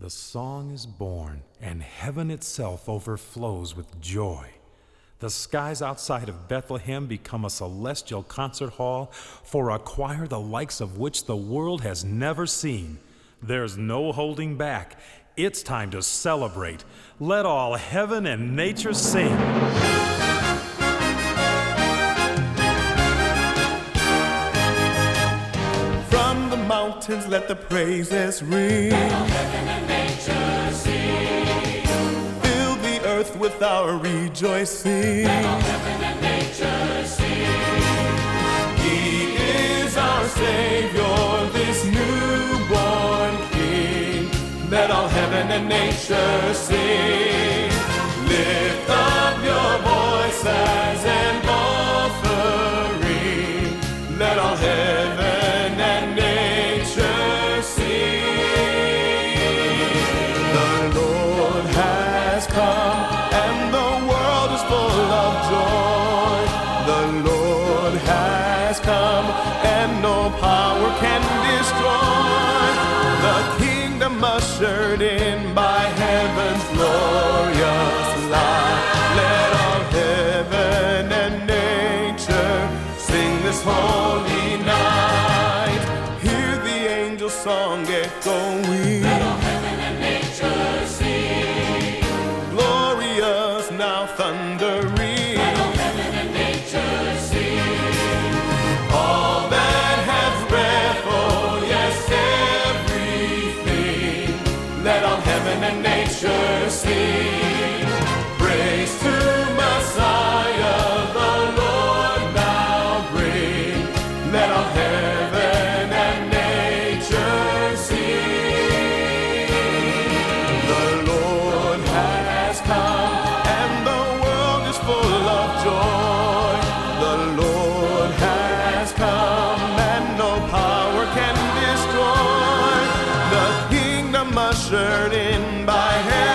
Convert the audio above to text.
The song is born, and heaven itself overflows with joy. The skies outside of Bethlehem become a celestial concert hall for a choir the likes of which the world has never seen. There's no holding back. It's time to celebrate. Let all heaven and nature sing. From the mountains let the praises ring. Let all heaven and nature sing. Fill the earth with our rejoicing. Let all heaven and nature sing. He is our Savior, this newborn King. Let all heaven and nature sing. Lift up your voices and offering. Let all heaven and nature sing. The Lord has come and the world is full of joy. The Lord has come and no power can destroy. The kingdom ushered in by heaven's glorious light. Let all heaven and nature sing this holy night. Hear the angel song echoing. Let all heaven and nature sing. Glorious now thundering. Let all heaven and nature sing. All that has breath, oh yes, everything. Let all heaven and nature sing. Praise to Messiah, the Lord now bring. Let all heaven and nature sing. The Lord has come and the world is full of joy. The Lord has come and no power can destroy. The kingdom ushered in by heaven.